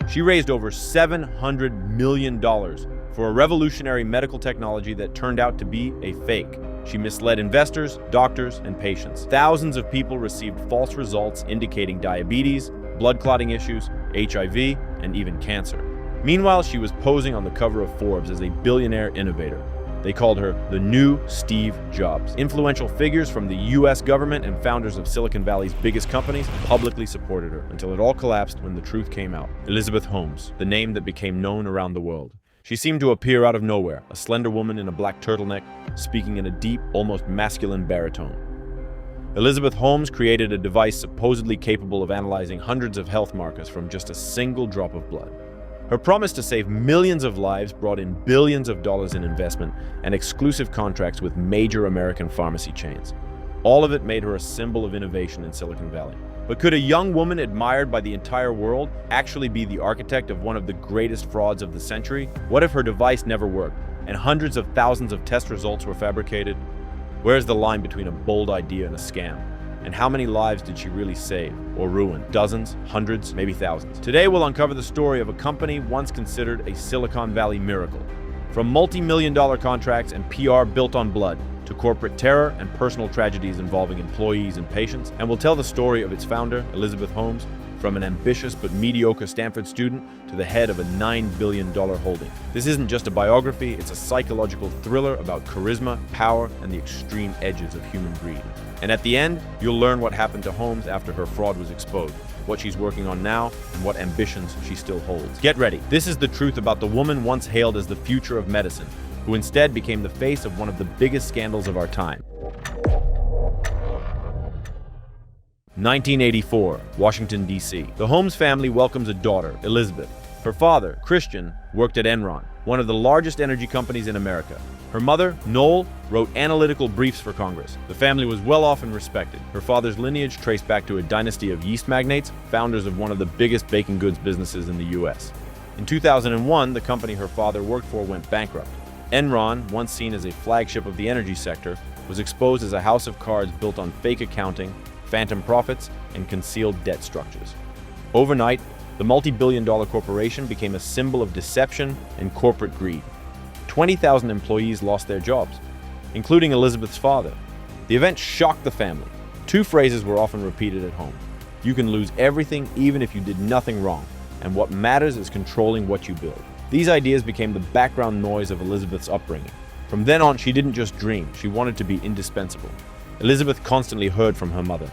She raised over $700 million for a revolutionary medical technology that turned out to be a fake. She misled investors, doctors, and patients. Thousands of people received false results indicating diabetes, blood clotting issues, HIV, and even cancer. Meanwhile, she was posing on the cover of Forbes as a billionaire innovator. They called her the new Steve Jobs. Influential figures from the US government and founders of Silicon Valley's biggest companies publicly supported her until it all collapsed when the truth came out. Elizabeth Holmes, the name that became known around the world. She seemed to appear out of nowhere, a slender woman in a black turtleneck, speaking in a deep, almost masculine baritone. Elizabeth Holmes created a device supposedly capable of analyzing hundreds of health markers from just a single drop of blood. Her promise to save millions of lives brought in billions of dollars in investment and exclusive contracts with major American pharmacy chains. All of it made her a symbol of innovation in Silicon Valley. But could a young woman admired by the entire world actually be the architect of one of the greatest frauds of the century? What if her device never worked and hundreds of thousands of test results were fabricated? Where's the line between a bold idea and a scam? And how many lives did she really save or ruin? Dozens, hundreds, maybe thousands. Today we'll uncover the story of a company once considered a Silicon Valley miracle. From multi-million-dollar contracts and PR built on blood, to corporate terror and personal tragedies involving employees and patients, and we'll tell the story of its founder, Elizabeth Holmes, from an ambitious but mediocre Stanford student to the head of a $9 billion holding. This isn't just a biography, it's a psychological thriller about charisma, power, and the extreme edges of human greed. And at the end, you'll learn what happened to Holmes after her fraud was exposed, what she's working on now, and what ambitions she still holds. Get ready. This is the truth about the woman once hailed as the future of medicine, who instead became the face of one of the biggest scandals of our time. 1984, Washington, D.C. The Holmes family welcomes a daughter, Elizabeth. Her father, Christian, worked at Enron, one of the largest energy companies in America. Her mother, Noel, wrote analytical briefs for Congress. The family was well off and respected. Her father's lineage traced back to a dynasty of yeast magnates, founders of one of the biggest baking goods businesses in the U.S. In 2001, the company her father worked for went bankrupt. Enron, once seen as a flagship of the energy sector, was exposed as a house of cards built on fake accounting, phantom profits, and concealed debt structures. Overnight, the multi-billion-dollar corporation became a symbol of deception and corporate greed. 20,000 employees lost their jobs, including Elizabeth's father. The event shocked the family. Two phrases were often repeated at home. You can lose everything even if you did nothing wrong, and what matters is controlling what you build. These ideas became the background noise of Elizabeth's upbringing. From then on, she didn't just dream, she wanted to be indispensable. Elizabeth constantly heard from her mother.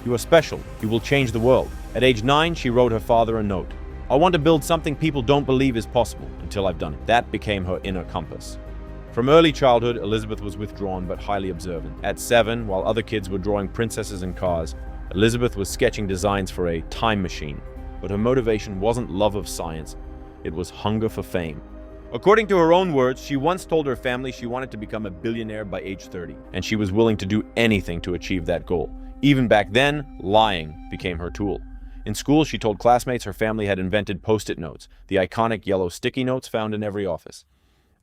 "You are special. You will change the world." At age 9, she wrote her father a note. "I want to build something people don't believe is possible until I've done it." That became her inner compass. From early childhood, Elizabeth was withdrawn but highly observant. At 7, while other kids were drawing princesses and cars, Elizabeth was sketching designs for a time machine. But her motivation wasn't love of science, it was hunger for fame. According to her own words, she once told her family she wanted to become a billionaire by age 30, and she was willing to do anything to achieve that goal. Even back then, lying became her tool. In school, she told classmates her family had invented Post-it notes, the iconic yellow sticky notes found in every office.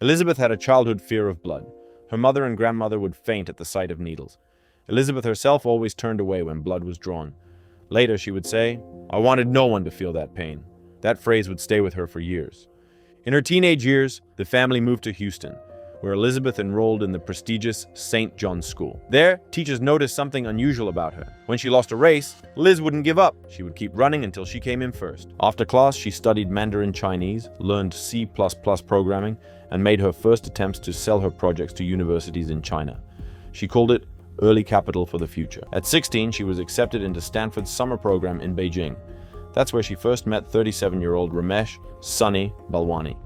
Elizabeth had a childhood fear of blood. Her mother and grandmother would faint at the sight of needles. Elizabeth herself always turned away when blood was drawn. Later, she would say, "I wanted no one to feel that pain." That phrase would stay with her for years. In her teenage years, the family moved to Houston, where Elizabeth enrolled in the prestigious St. John's School. There, teachers noticed something unusual about her. When she lost a race, Liz wouldn't give up. She would keep running until she came in first. After class, she studied Mandarin Chinese, learned C++ programming, and made her first attempts to sell her projects to universities in China. She called it early capital for the future. At 16, she was accepted into Stanford's summer program in Beijing. That's where she first met 37-year-old Ramesh Sunny Balwani.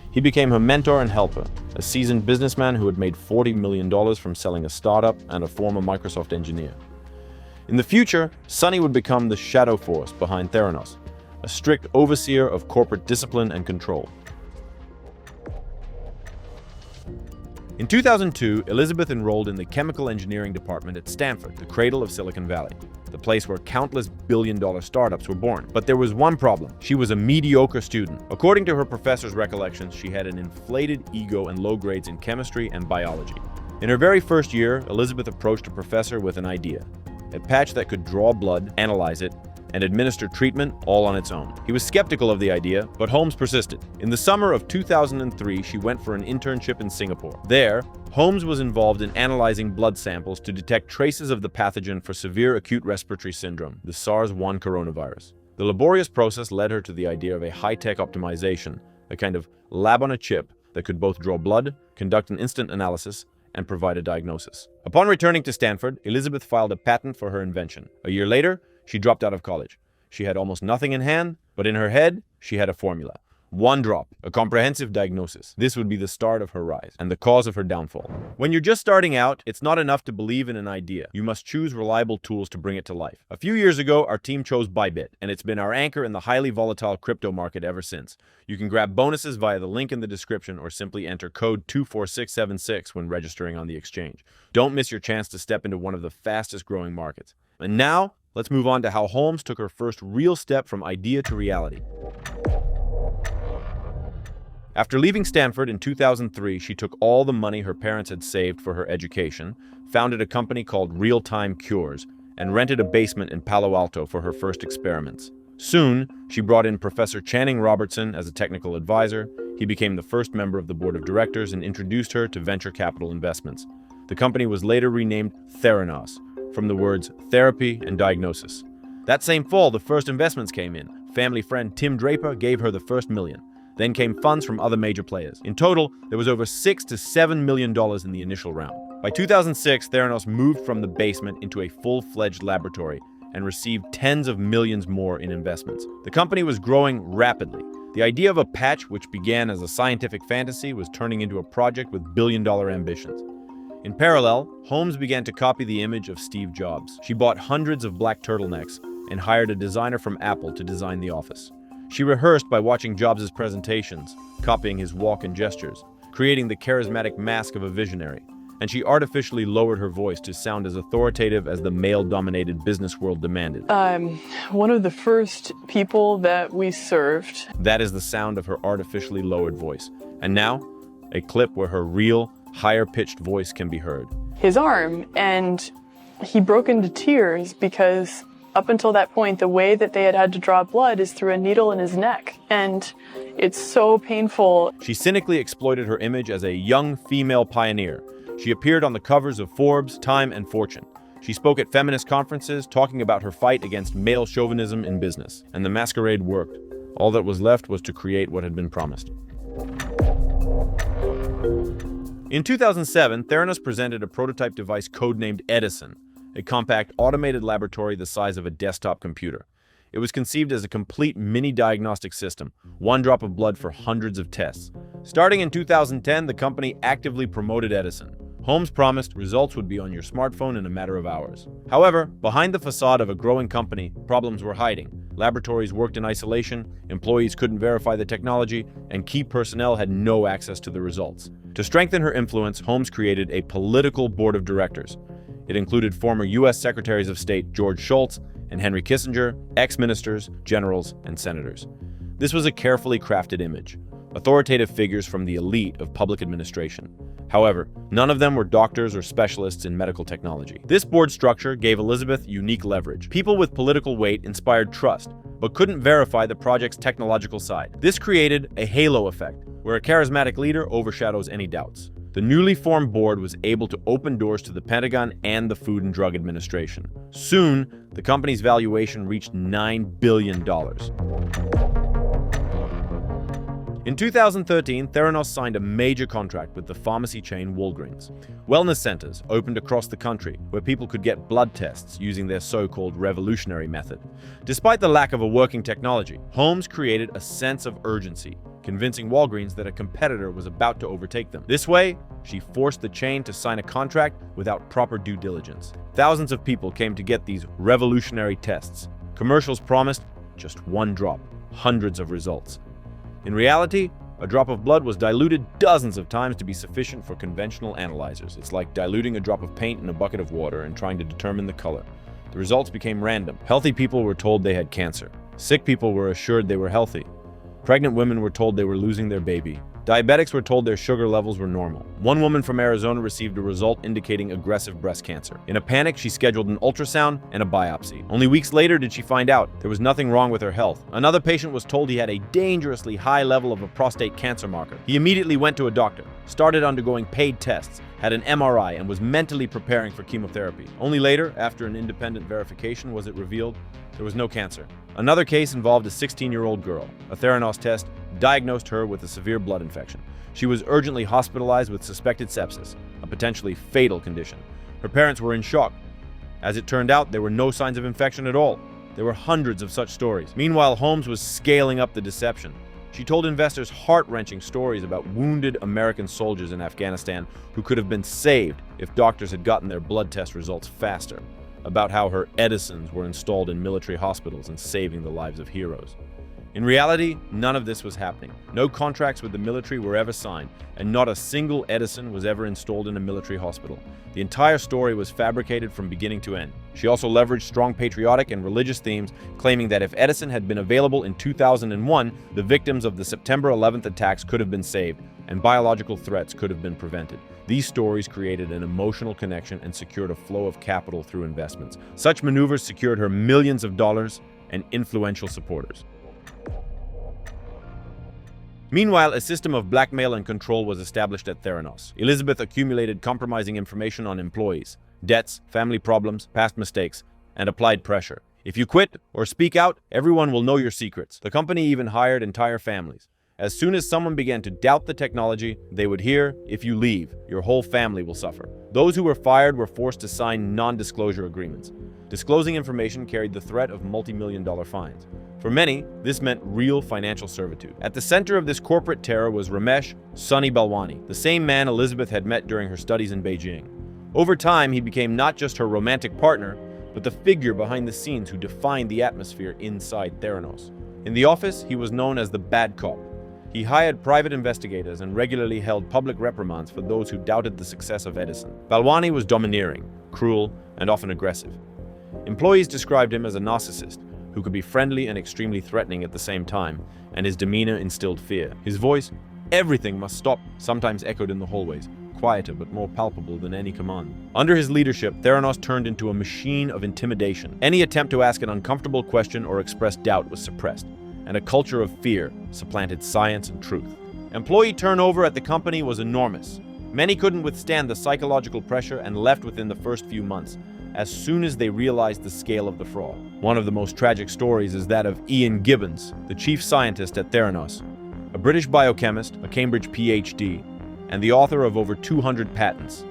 He became her mentor and helper, a seasoned businessman who had made $40 million from selling a startup and a former Microsoft engineer. In the future, Sunny would become the shadow force behind Theranos, a strict overseer of corporate discipline and control. In 2002, Elizabeth enrolled in the chemical engineering department at Stanford, the cradle of Silicon Valley, the place where countless billion-dollar startups were born. But there was one problem. She was a mediocre student. According to her professor's recollections, she had an inflated ego and low grades in chemistry and biology. In her very first year, Elizabeth approached a professor with an idea, a patch that could draw blood, analyze it, and administer treatment all on its own. He was skeptical of the idea, but Holmes persisted. In the summer of 2003, she went for an internship in Singapore. There, Holmes was involved in analyzing blood samples to detect traces of the pathogen for severe acute respiratory syndrome, the SARS-1 coronavirus. The laborious process led her to the idea of a high-tech optimization, a kind of lab on a chip that could both draw blood, conduct an instant analysis, and provide a diagnosis. Upon returning to Stanford, Elizabeth filed a patent for her invention. A year later, she dropped out of college. She had almost nothing in hand, but in her head, she had a formula. One drop, a comprehensive diagnosis. This would be the start of her rise and the cause of her downfall. When you're just starting out, it's not enough to believe in an idea. You must choose reliable tools to bring it to life. A few years ago, our team chose Bybit, and it's been our anchor in the highly volatile crypto market ever since. You can grab bonuses via the link in the description or simply enter code 24676 when registering on the exchange. Don't miss your chance to step into one of the fastest growing markets. And now, let's move on to how Holmes took her first real step from idea to reality. After leaving Stanford in 2003, she took all the money her parents had saved for her education, founded a company called Real-Time Cures, and rented a basement in Palo Alto for her first experiments. Soon, she brought in Professor Channing Robertson as a technical advisor. He became the first member of the board of directors and introduced her to venture capital investments. The company was later renamed Theranos, from the words therapy and diagnosis. That same fall, the first investments came in. Family friend Tim Draper gave her the first $1 million. Then came funds from other major players. In total, there was over $6 to $7 million in the initial round. By 2006, Theranos moved from the basement into a full-fledged laboratory and received tens of millions more in investments. The company was growing rapidly. The idea of a patch, which began as a scientific fantasy, was turning into a project with billion-dollar ambitions. In parallel, Holmes began to copy the image of Steve Jobs. She bought hundreds of black turtlenecks and hired a designer from Apple to design the office. She rehearsed by watching Jobs' presentations, copying his walk and gestures, creating the charismatic mask of a visionary, and she artificially lowered her voice to sound as authoritative as the male-dominated business world demanded. I'm one of the first people that we served. That is the sound of her artificially lowered voice. And now, a clip where her real, higher-pitched voice can be heard. His arm, and he broke into tears because up until that point, the way that they had to draw blood is through a needle in his neck, and it's so painful. She cynically exploited her image as a young female pioneer. She appeared on the covers of Forbes, Time, and Fortune. She spoke at feminist conferences, talking about her fight against male chauvinism in business. And the masquerade worked. All that was left was to create what had been promised. In 2007, Theranos presented a prototype device codenamed Edison, a compact automated laboratory the size of a desktop computer. It was conceived as a complete mini-diagnostic system, one drop of blood for hundreds of tests. Starting in 2010, the company actively promoted Edison. Holmes promised results would be on your smartphone in a matter of hours. However, behind the facade of a growing company, problems were hiding. Laboratories worked in isolation, employees couldn't verify the technology, and key personnel had no access to the results. To strengthen her influence, Holmes created a political board of directors. It included former U.S. Secretaries of State George Shultz and Henry Kissinger, ex-ministers, generals, and senators. This was a carefully crafted image, authoritative figures from the elite of public administration. However, none of them were doctors or specialists in medical technology. This board structure gave Elizabeth unique leverage. People with political weight inspired trust, but couldn't verify the project's technological side. This created a halo effect, where a charismatic leader overshadows any doubts. The newly formed board was able to open doors to the Pentagon and the Food and Drug Administration. Soon, the company's valuation reached $9 billion. In 2013, Theranos signed a major contract with the pharmacy chain Walgreens. Wellness centers opened across the country where people could get blood tests using their so-called revolutionary method. Despite the lack of a working technology, Holmes created a sense of urgency, convincing Walgreens that a competitor was about to overtake them. This way, she forced the chain to sign a contract without proper due diligence. Thousands of people came to get these revolutionary tests. Commercials promised just one drop, hundreds of results. In reality, a drop of blood was diluted dozens of times to be sufficient for conventional analyzers. It's like diluting a drop of paint in a bucket of water and trying to determine the color. The results became random. Healthy people were told they had cancer. Sick people were assured they were healthy. Pregnant women were told they were losing their baby. Diabetics were told their sugar levels were normal. One woman from Arizona received a result indicating aggressive breast cancer. In a panic, she scheduled an ultrasound and a biopsy. Only weeks later did she find out there was nothing wrong with her health. Another patient was told he had a dangerously high level of a prostate cancer marker. He immediately went to a doctor, started undergoing paid tests, had an MRI, and was mentally preparing for chemotherapy. Only later, after an independent verification, was it revealed there was no cancer. Another case involved a 16-year-old girl. A Theranos test diagnosed her with a severe blood infection. She was urgently hospitalized with suspected sepsis, a potentially fatal condition. Her parents were in shock. As it turned out, there were no signs of infection at all. There were hundreds of such stories. Meanwhile, Holmes was scaling up the deception. She told investors heart-wrenching stories about wounded American soldiers in Afghanistan who could have been saved if doctors had gotten their blood test results faster, about how her Edisons were installed in military hospitals and saving the lives of heroes. In reality, none of this was happening. No contracts with the military were ever signed, and not a single Edison was ever installed in a military hospital. The entire story was fabricated from beginning to end. She also leveraged strong patriotic and religious themes, claiming that if Edison had been available in 2001, the victims of the September 11th attacks could have been saved, and biological threats could have been prevented. These stories created an emotional connection and secured a flow of capital through investments. Such maneuvers secured her millions of dollars and influential supporters. Meanwhile, a system of blackmail and control was established at Theranos. Elizabeth accumulated compromising information on employees, debts, family problems, past mistakes, and applied pressure. If you quit or speak out, everyone will know your secrets. The company even hired entire families. As soon as someone began to doubt the technology, they would hear, "If you leave, your whole family will suffer." Those who were fired were forced to sign non-disclosure agreements. Disclosing information carried the threat of multi-million-dollar fines. For many, this meant real financial servitude. At the center of this corporate terror was Ramesh Sunny Balwani, the same man Elizabeth had met during her studies in Beijing. Over time, he became not just her romantic partner, but the figure behind the scenes who defined the atmosphere inside Theranos. In the office, he was known as the bad cop. He hired private investigators and regularly held public reprimands for those who doubted the success of Edison. Balwani was domineering, cruel, and often aggressive. Employees described him as a narcissist who could be friendly and extremely threatening at the same time, and his demeanor instilled fear. His voice, "Everything must stop," sometimes echoed in the hallways, quieter but more palpable than any command. Under his leadership, Theranos turned into a machine of intimidation. Any attempt to ask an uncomfortable question or express doubt was suppressed, and a culture of fear supplanted science and truth. Employee turnover at the company was enormous. Many couldn't withstand the psychological pressure and left within the first few months, as soon as they realized the scale of the fraud. One of the most tragic stories is that of Ian Gibbons, the chief scientist at Theranos, a British biochemist, a Cambridge PhD, and the author of over 200 patents.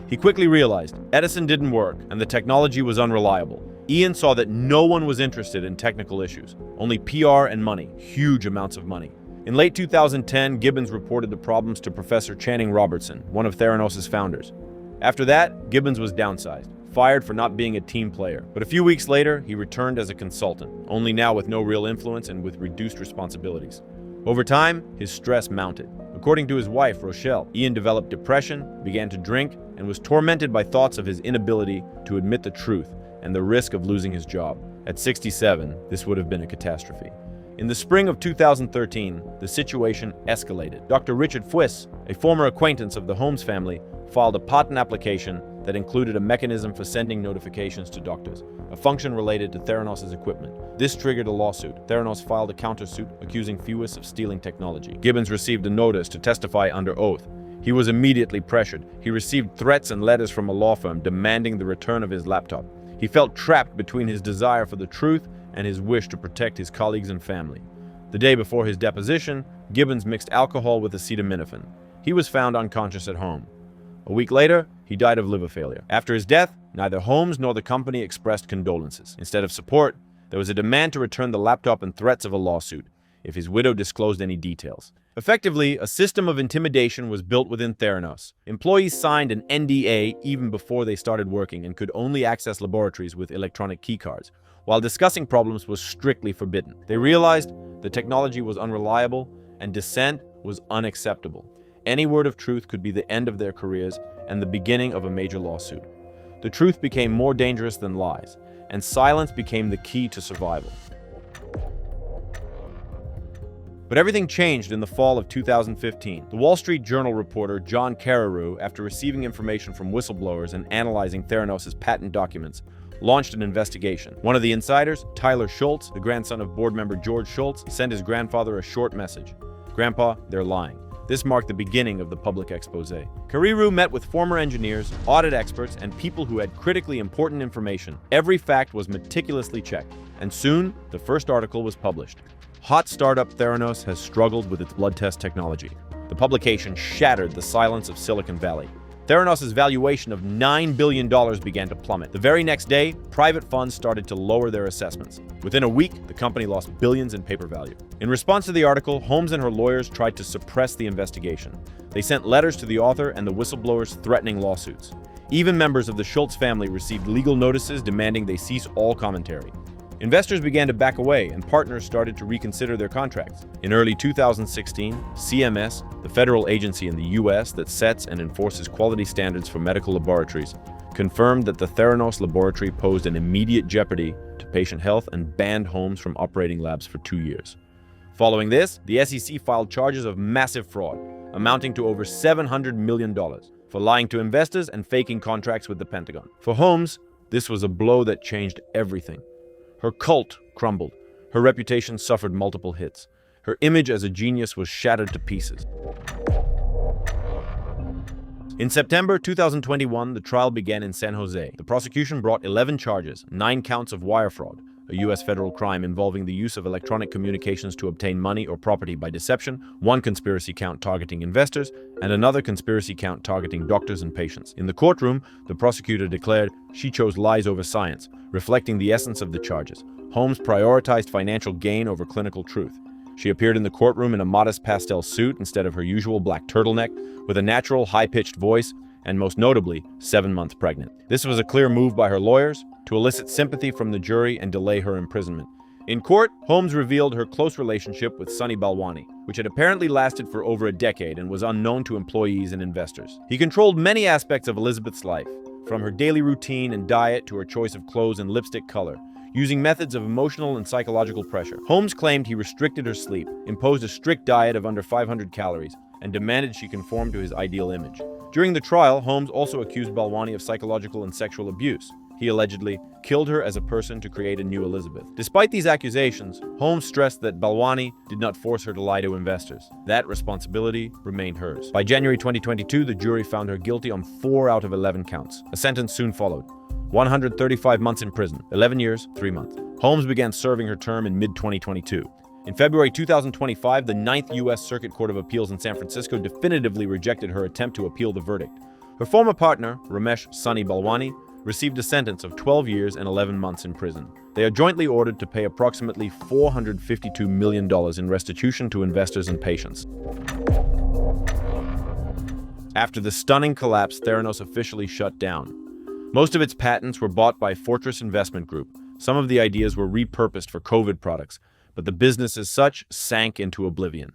He quickly realized Edison didn't work and the technology was unreliable. Ian saw that no one was interested in technical issues, only PR and money, huge amounts of money. In late 2010, Gibbons reported the problems to Professor Channing Robertson, one of Theranos' founders. After that, Gibbons was downsized, fired for not being a team player. But a few weeks later, he returned as a consultant, only now with no real influence and with reduced responsibilities. Over time, his stress mounted. According to his wife, Rochelle, Ian developed depression, began to drink, and was tormented by thoughts of his inability to admit the truth and the risk of losing his job. At 67, this would have been a catastrophe. In the spring of 2013, the situation escalated. Dr. Richard Fuiss, a former acquaintance of the Holmes family, filed a patent application that included a mechanism for sending notifications to doctors, a function related to Theranos' equipment. This triggered a lawsuit. Theranos filed a countersuit accusing Fuiss of stealing technology. Gibbons received a notice to testify under oath. He was immediately pressured. He received threats and letters from a law firm demanding the return of his laptop. He felt trapped between his desire for the truth and his wish to protect his colleagues and family. The day before his deposition, Gibbons mixed alcohol with acetaminophen. He was found unconscious at home. A week later, he died of liver failure. After his death, neither Holmes nor the company expressed condolences. Instead of support, there was a demand to return the laptop and threats of a lawsuit if his widow disclosed any details. Effectively, a system of intimidation was built within Theranos. Employees signed an NDA even before they started working and could only access laboratories with electronic keycards, while discussing problems was strictly forbidden. They realized the technology was unreliable and dissent was unacceptable. Any word of truth could be the end of their careers and the beginning of a major lawsuit. The truth became more dangerous than lies, and silence became the key to survival. But everything changed in the fall of 2015. The Wall Street Journal reporter John Carreyrou, after receiving information from whistleblowers and analyzing Theranos' patent documents, launched an investigation. One of the insiders, Tyler Schultz, the grandson of board member George Schultz, sent his grandfather a short message. "Grandpa, they're lying." This marked the beginning of the public expose. Carreyrou met with former engineers, audit experts, and people who had critically important information. Every fact was meticulously checked, and soon, the first article was published. Hot startup Theranos has struggled with its blood test technology. The publication shattered the silence of Silicon Valley. Theranos' valuation of $9 billion began to plummet. The very next day, private funds started to lower their assessments. Within a week, the company lost billions in paper value. In response to the article, Holmes and her lawyers tried to suppress the investigation. They sent letters to the author and the whistleblowers threatening lawsuits. Even members of the Schultz family received legal notices demanding they cease all commentary. Investors began to back away, and partners started to reconsider their contracts. In early 2016, CMS, the federal agency in the U.S. that sets and enforces quality standards for medical laboratories, confirmed that the Theranos laboratory posed an immediate jeopardy to patient health and banned Holmes from operating labs for 2 years. Following this, the SEC filed charges of massive fraud, amounting to over $700 million, for lying to investors and faking contracts with the Pentagon. For Holmes, this was a blow that changed everything. Her cult crumbled. Her reputation suffered multiple hits. Her image as a genius was shattered to pieces. In September 2021, the trial began in San Jose. The prosecution brought 11 charges, 9 counts of wire fraud, a U.S. federal crime involving the use of electronic communications to obtain money or property by deception, 1 conspiracy count targeting investors, and another conspiracy count targeting doctors and patients. In the courtroom, the prosecutor declared she chose lies over science, reflecting the essence of the charges. Holmes prioritized financial gain over clinical truth. She appeared in the courtroom in a modest pastel suit instead of her usual black turtleneck, with a natural, high-pitched voice, and most notably, 7 months pregnant. This was a clear move by her lawyers to elicit sympathy from the jury and delay her imprisonment. In court, Holmes revealed her close relationship with Sunny Balwani, which had apparently lasted for over a decade and was unknown to employees and investors. He controlled many aspects of Elizabeth's life, from her daily routine and diet to her choice of clothes and lipstick color, using methods of emotional and psychological pressure. Holmes claimed he restricted her sleep, imposed a strict diet of under 500 calories, and demanded she conform to his ideal image. During the trial, Holmes also accused Balwani of psychological and sexual abuse. He allegedly killed her as a person to create a new Elizabeth. Despite these accusations, Holmes stressed that Balwani did not force her to lie to investors. That responsibility remained hers. By January 2022, the jury found her guilty on 4 out of 11 counts. A sentence soon followed. 135 months in prison, 11 years, 3 months. Holmes began serving her term in mid-2022. In February 2025, the 9th U.S. Circuit Court of Appeals in San Francisco definitively rejected her attempt to appeal the verdict. Her former partner, Ramesh Sunny Balwani, received a sentence of 12 years and 11 months in prison. They are jointly ordered to pay approximately $452 million in restitution to investors and patients. After the stunning collapse, Theranos officially shut down. Most of its patents were bought by Fortress Investment Group. Some of the ideas were repurposed for COVID products, but the business as such sank into oblivion.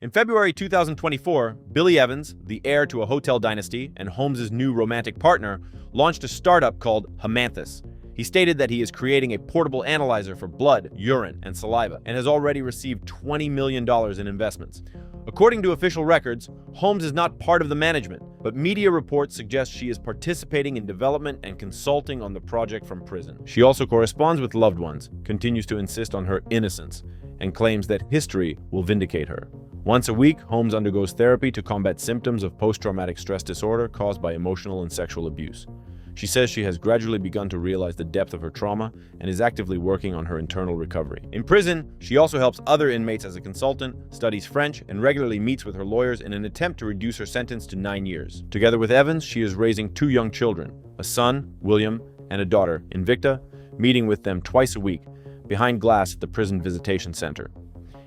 In February 2024, Billy Evans, the heir to a hotel dynasty and Holmes' new romantic partner, launched a startup called Hamanthus. He stated that he is creating a portable analyzer for blood, urine, and saliva, and has already received $20 million in investments. According to official records, Holmes is not part of the management, but media reports suggest she is participating in development and consulting on the project from prison. She also corresponds with loved ones, continues to insist on her innocence, and claims that history will vindicate her. Once a week, Holmes undergoes therapy to combat symptoms of post-traumatic stress disorder caused by emotional and sexual abuse. She says she has gradually begun to realize the depth of her trauma and is actively working on her internal recovery. In prison, she also helps other inmates as a consultant, studies French, and regularly meets with her lawyers in an attempt to reduce her sentence to 9 years. Together with Evans, she is raising 2 young children, a son, William, and a daughter, Invicta, meeting with them twice a week, behind glass at the Prison Visitation Center.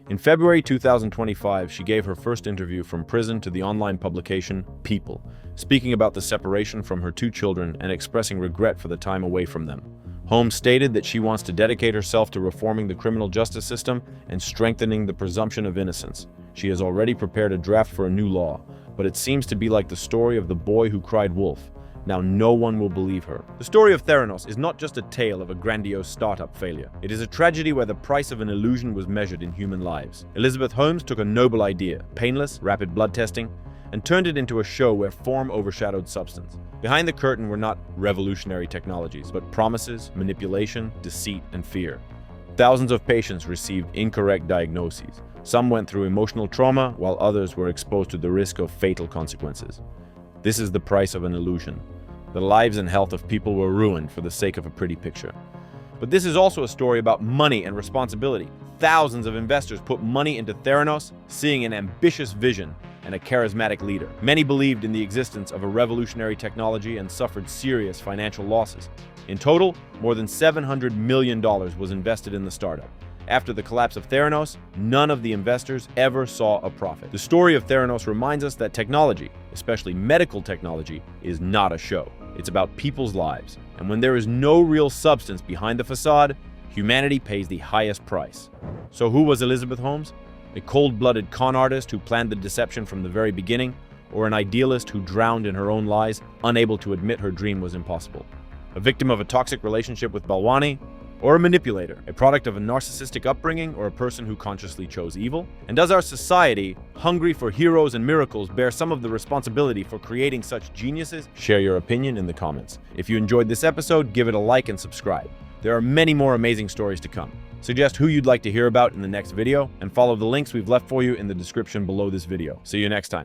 In February 2025, she gave her first interview from prison to the online publication People, speaking about the separation from her 2 children and expressing regret for the time away from them. Holmes stated that she wants to dedicate herself to reforming the criminal justice system and strengthening the presumption of innocence. She has already prepared a draft for a new law, but it seems to be like the story of the boy who cried wolf. Now no one will believe her. The story of Theranos is not just a tale of a grandiose startup failure. It is a tragedy where the price of an illusion was measured in human lives. Elizabeth Holmes took a noble idea, painless, rapid blood testing, and turned it into a show where form overshadowed substance. Behind the curtain were not revolutionary technologies, but promises, manipulation, deceit, and fear. Thousands of patients received incorrect diagnoses. Some went through emotional trauma, while others were exposed to the risk of fatal consequences. This is the price of an illusion. The lives and health of people were ruined for the sake of a pretty picture. But this is also a story about money and responsibility. Thousands of investors put money into Theranos, seeing an ambitious vision and a charismatic leader. Many believed in the existence of a revolutionary technology and suffered serious financial losses. In total, more than $700 million was invested in the startup. After the collapse of Theranos, none of the investors ever saw a profit. The story of Theranos reminds us that technology, especially medical technology, is not a show. It's about people's lives. And when there is no real substance behind the facade, humanity pays the highest price. So who was Elizabeth Holmes? A cold-blooded con artist who planned the deception from the very beginning, or an idealist who drowned in her own lies, unable to admit her dream was impossible? A victim of a toxic relationship with Balwani, or a manipulator, a product of a narcissistic upbringing, or a person who consciously chose evil? And does our society, hungry for heroes and miracles, bear some of the responsibility for creating such geniuses? Share your opinion in the comments. If you enjoyed this episode, give it a like and subscribe. There are many more amazing stories to come. Suggest who you'd like to hear about in the next video, and follow the links we've left for you in the description below this video. See you next time.